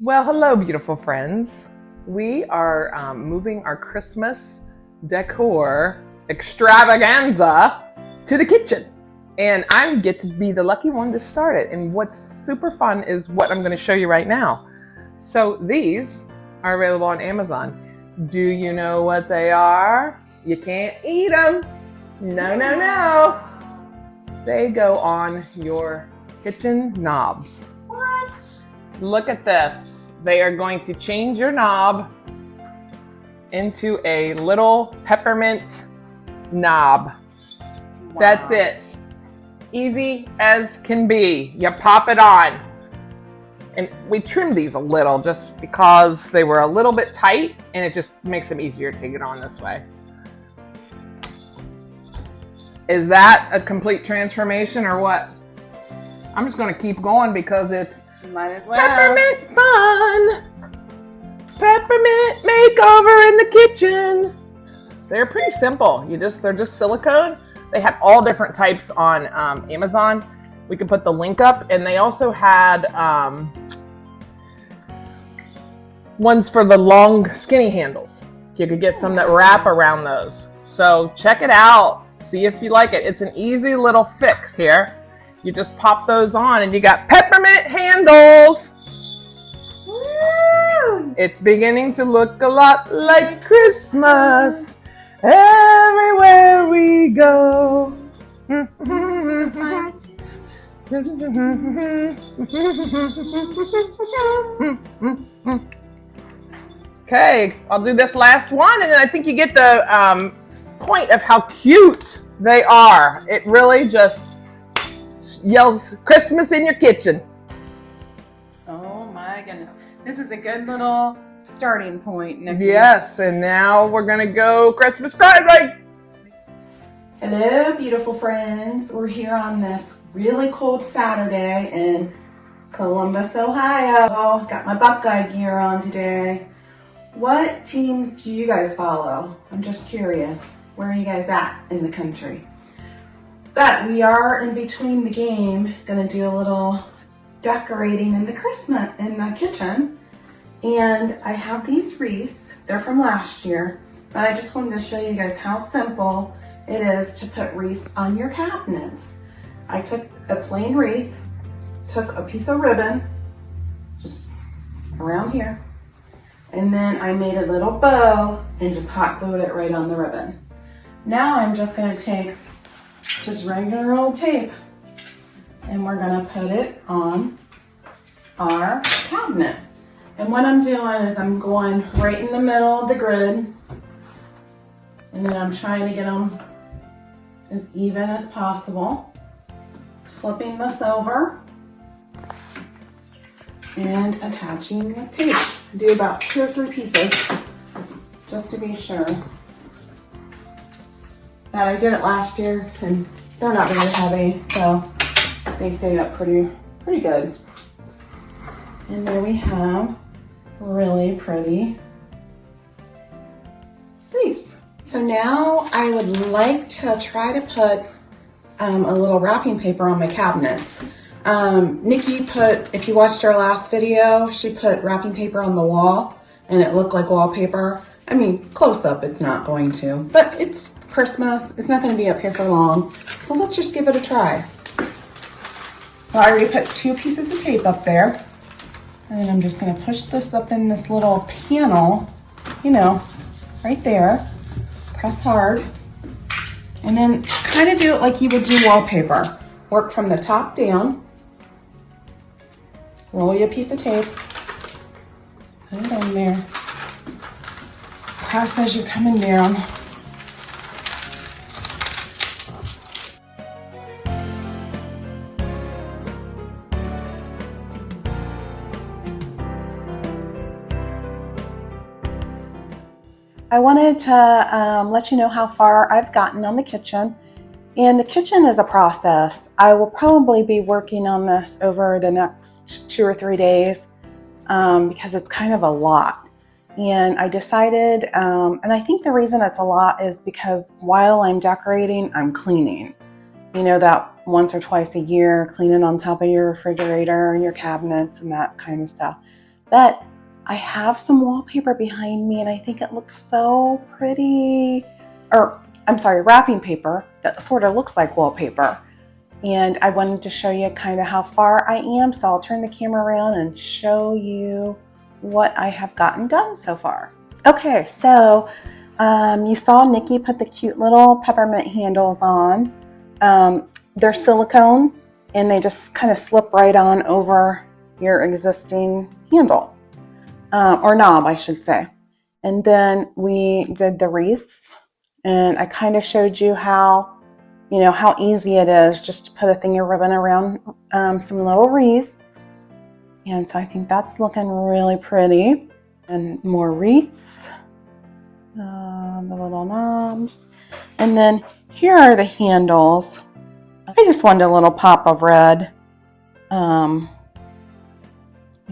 Well, hello, beautiful friends. We are moving our Christmas decor extravaganza to the kitchen. And I get to be the lucky one to start it. And what's super fun is what I'm going to show you right now. So these are available on Amazon. Do you know what they are? You can't eat them. No, no, no. They go on your kitchen knobs. What? Look at this. They are going to change your knob into a little peppermint knob. Wow. That's it. Easy as can be. You pop it on. And we trimmed these a little just because they were a little bit tight, and it just makes them easier to get on this way. Is that a complete transformation or what? I'm just going to keep going because it's Might as well. Peppermint fun! Peppermint makeover in the kitchen. They're pretty simple. They're just silicone. They had all different types on Amazon. We could put the link up, and they also had ones for the long skinny handles. You could get some that wrap around those. So check it out. See if you like it. It's an easy little fix here. You just pop those on and you got peppermint handles. Woo! It's beginning to look a lot like Christmas everywhere we go. Okay, I'll do this last one, and then I think you get the point of how cute they are. It really just yells Christmas in your kitchen. Oh my goodness. This is a good little starting point, Nikki. Yes, and now we're gonna go Christmas crazy. Hello, beautiful friends. We're here on this really cold Saturday in Columbus, Ohio. Got my Buckeye gear on today. What teams do you guys follow? I'm just curious. Where are you guys at in the country? But we are in between the game, gonna do a little decorating in the kitchen. And I have these wreaths. They're from last year, but I just wanted to show you guys how simple it is to put wreaths on your cabinets. I took a plain wreath, took a piece of ribbon, just around here, and then I made a little bow and just hot glued it right on the ribbon. Now I'm just gonna take just regular old tape and we're gonna put it on our cabinet. And what I'm doing is I'm going right in the middle of the grid, and then I'm trying to get them as even as possible. Flipping this over and attaching the tape. Do about 2 or 3 pieces just to be sure. Now I did it last year and they're not very heavy, so they stayed up pretty good. And there we have really pretty wreath. So now I would like to try to put a little wrapping paper on my cabinets. Nikki if you watched our last video, she put wrapping paper on the wall and it looked like wallpaper. I mean, close up it's not going to, but it's Christmas. It's not going to be up here for long. So let's just give it a try. So I already put 2 pieces of tape up there. And I'm just going to push this up in this little panel, right there. Press hard. And then kind of do it like you would do wallpaper. Work from the top down. Roll your piece of tape. Put it in there. Press as you're coming down. I wanted to let you know how far I've gotten on the kitchen. And the kitchen is a process. I will probably be working on this over the next 2 or 3 days because it's kind of a lot. And I decided, and I think the reason it's a lot is because while I'm decorating, I'm cleaning. You know, that once or twice a year, cleaning on top of your refrigerator and your cabinets and that kind of stuff. But I have some wallpaper behind me and I think it looks so pretty. Or, I'm sorry, wrapping paper that sort of looks like wallpaper. And I wanted to show you kind of how far I am. So I'll turn the camera around and show you what I have gotten done so far. Okay, so you saw Nikki put the cute little peppermint handles on. They're silicone and they just kind of slip right on over your existing handle, or knob, I should say. And then we did the wreaths, and I kind of showed you how, you know, how easy it is just to put a thing of ribbon around some little wreaths. And so I think that's looking really pretty. And more wreaths, the little knobs. And then here are the handles. I just wanted a little pop of red, you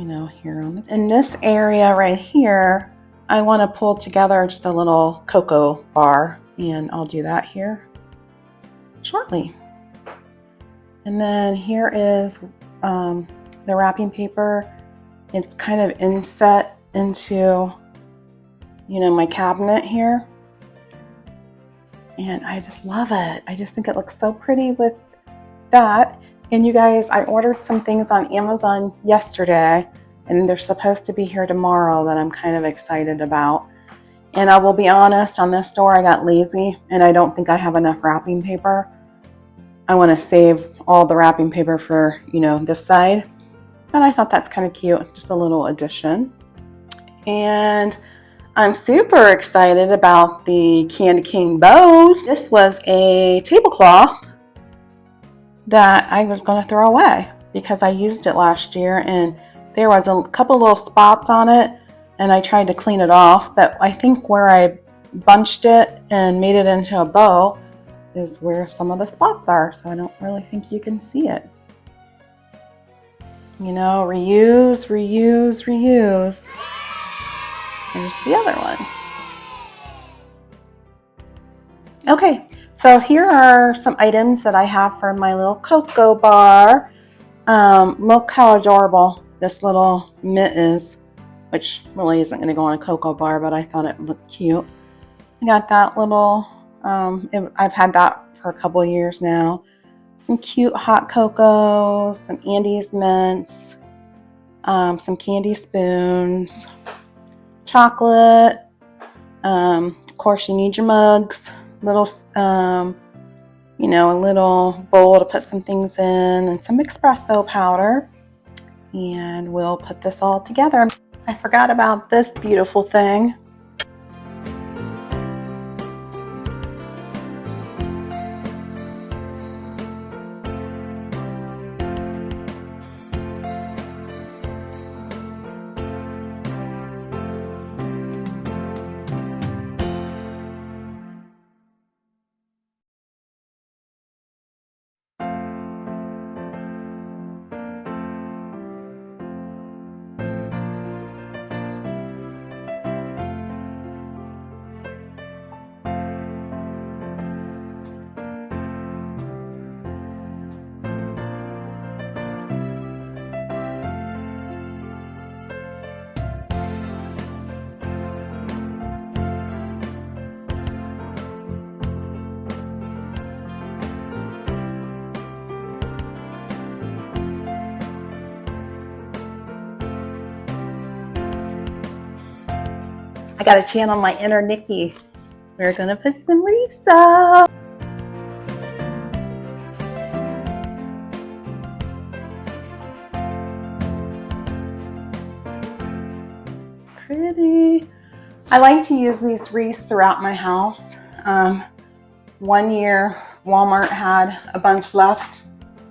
know, here on in this area right here, I want to pull together just a little cocoa bar, and I'll do that here shortly. And then here is the wrapping paper. It's kind of inset into, you know, my cabinet here. And I just love it. I just think it looks so pretty with that. And you guys, I ordered some things on Amazon yesterday, and they're supposed to be here tomorrow that I'm kind of excited about. And I will be honest, on this door I got lazy and I don't think I have enough wrapping paper. I want to save all the wrapping paper for, you know, this side. But I thought that's kind of cute, just a little addition. And I'm super excited about the Candycane bows. This was a tablecloth that I was going to throw away because I used it last year and there was a couple little spots on it and I tried to clean it off, but I think where I bunched it and made it into a bow is where some of the spots are, so I don't really think you can see it. You know, reuse, reuse, reuse. Here's the other one. Okay, so here are some items that I have for my little cocoa bar. Look how adorable this little mitt is, which really isn't going to go on a cocoa bar, but I thought it looked cute. I got that little, I've had that for a couple years now. Some cute hot cocoa, some Andes mints, some candy spoons, chocolate. Of course, you need your mugs. Little, you know, a little bowl to put some things in, and some espresso powder. And we'll put this all together. I forgot about this beautiful thing. I got to channel my inner Nikki. We're gonna put some wreaths up. Pretty. I like to use these wreaths throughout my house. One year, Walmart had a bunch left,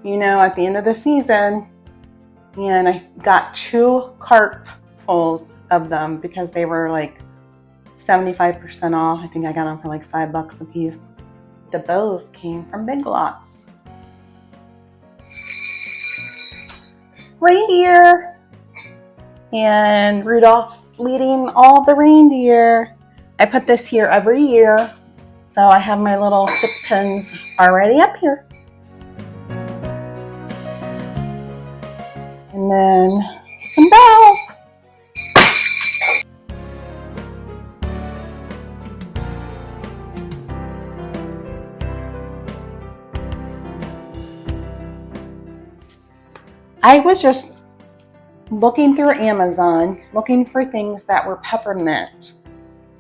you know, at the end of the season, and I got 2 cartfuls of them because they were like 75% off. I think I got them for like $5 a piece. The bows came from Big Lots. Reindeer! And Rudolph's leading all the reindeer. I put this here every year, so I have my little 6 pins already up here. And then some bells. I was just looking through Amazon, looking for things that were peppermint.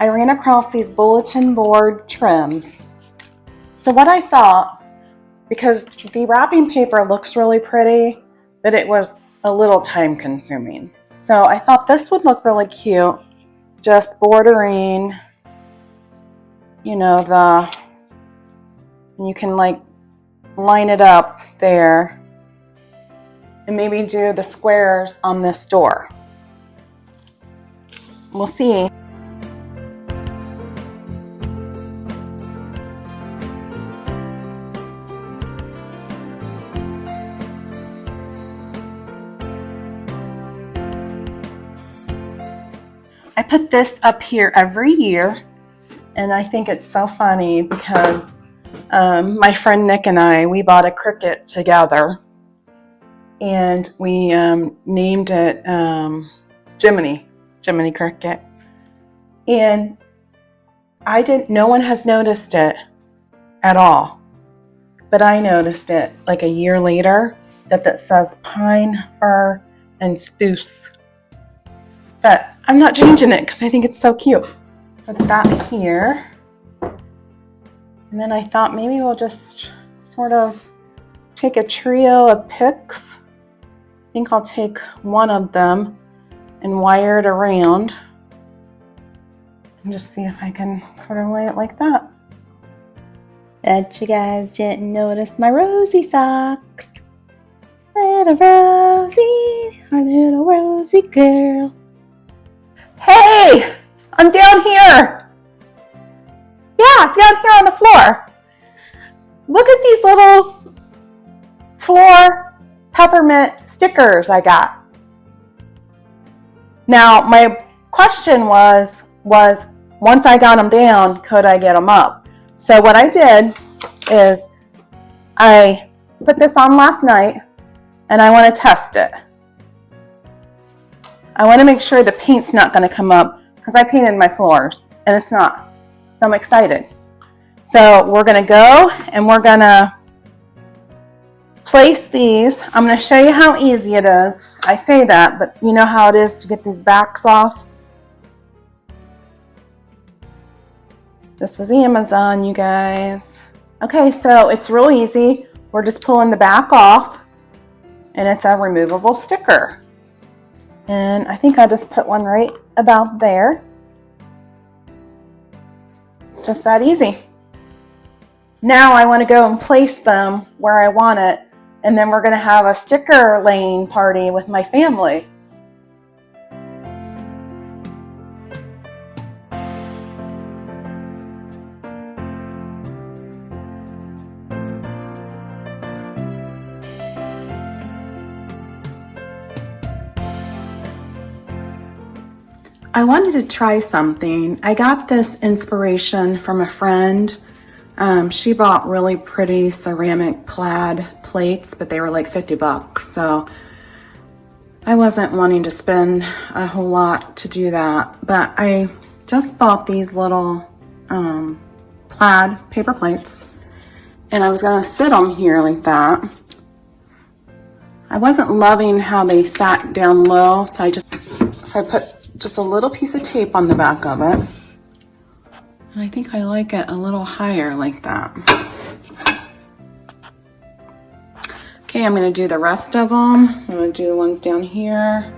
I ran across these bulletin board trims. So what I thought, because the wrapping paper looks really pretty, but it was a little time consuming. So I thought this would look really cute, just bordering, you know, you can like line it up there and maybe do the squares on this door. We'll see. I put this up here every year, and I think it's so funny because my friend Nick and I, we bought a Cricut together, and we named it Jiminy Cricket. And no one has noticed it at all, but I noticed it like a year later that says pine, fir, and spruce. But I'm not changing it because I think it's so cute. Put that here. And then I thought maybe we'll just sort of take a trio of picks. I think I'll take one of them and wire it around. And just see if I can sort of lay it like that. Bet you guys didn't notice my Rosie socks. Little Rosie, our little Rosie girl. Hey, I'm down here. Yeah, down here on the floor. Look at these little floor peppermint stickers I got. Now, my question was once I got them down, could I get them up? So what I did is I put this on last night and I want to test it. I want to make sure the paint's not going to come up because I painted my floors and it's not. So I'm excited. So we're going to go and we're going to place these. I'm going to show you how easy it is. I say that, but you know how it is to get these backs off. This was Amazon, you guys. Okay, so it's real easy. We're just pulling the back off and it's a removable sticker. And I think I just put one right about there. Just that easy. Now I want to go and place them where I want it, and then we're going to have a sticker laying party with my family. I wanted to try something. I got this inspiration from a friend. She bought really pretty ceramic plaid plates, but they were like $50. So I wasn't wanting to spend a whole lot to do that. But I just bought these little plaid paper plates, and I was gonna sit them here like that. I wasn't loving how they sat down low, so I put just a little piece of tape on the back of it. And I think I like it a little higher like that. Okay, I'm gonna do the rest of them. I'm gonna do the ones down here.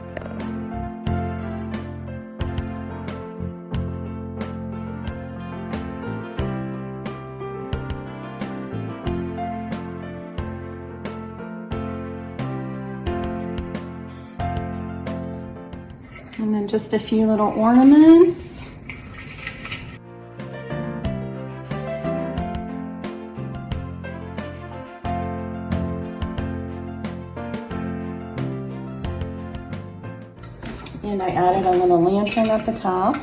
And then just a few little ornaments. And I added a little lantern at the top.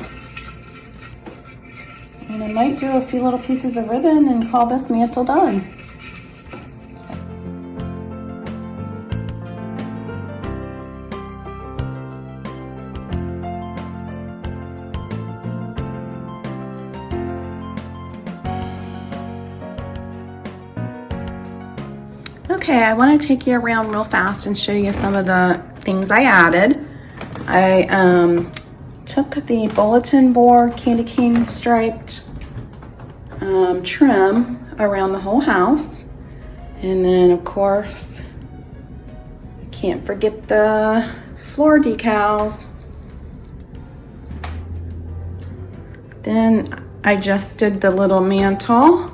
And I might do a few little pieces of ribbon and call this mantle done. Okay, I want to take you around real fast and show you some of the things I added. I took the bulletin board Candycane striped trim around the whole house. And then of course, I can't forget the floor decals. Then I just did the little mantle.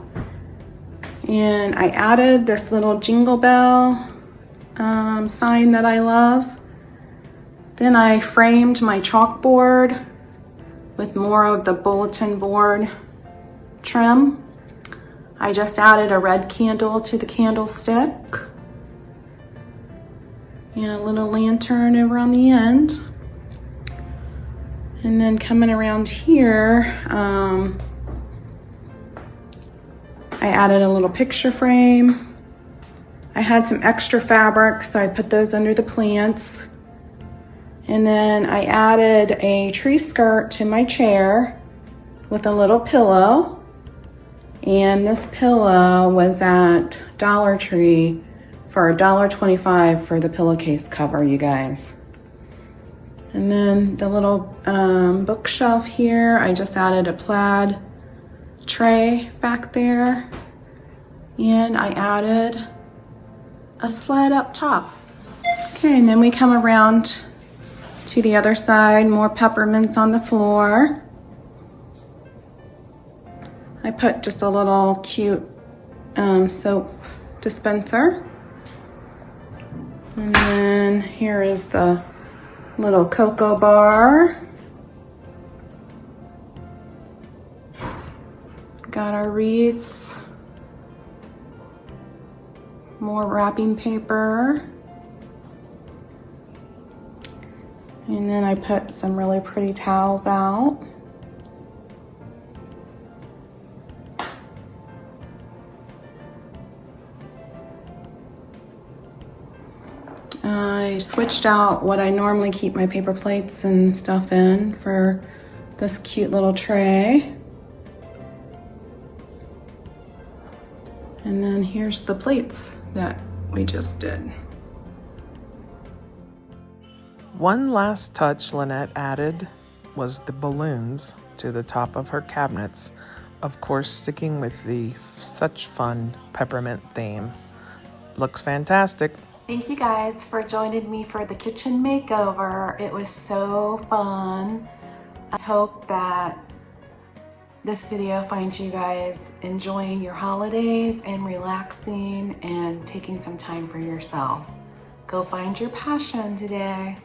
And I added this little jingle bell sign that I love. Then I framed my chalkboard with more of the bulletin board trim. I just added a red candle to the candlestick and a little lantern over on the end. And then coming around here, I added a little picture frame. I had some extra fabric, so I put those under the plants. And then I added a tree skirt to my chair with a little pillow. And this pillow was at Dollar Tree for $1.25 for the pillowcase cover, you guys. And then the little bookshelf here, I just added a plaid tray back there, and I added a sled up top. Okay, and then we come around to the other side, more peppermints on the floor. I put just a little cute soap dispenser. And then here is the little cocoa bar. Got our wreaths, more wrapping paper, and then I put some really pretty towels out. I switched out what I normally keep my paper plates and stuff in for this cute little tray. And then here's the plates that we just did. One last touch Linette added was the balloons to the top of her cabinets, of course sticking with the such fun peppermint theme. Looks fantastic. Thank you guys for joining me for the kitchen makeover. It was so fun. I hope that this video finds you guys enjoying your holidays and relaxing and taking some time for yourself. Go find your passion today.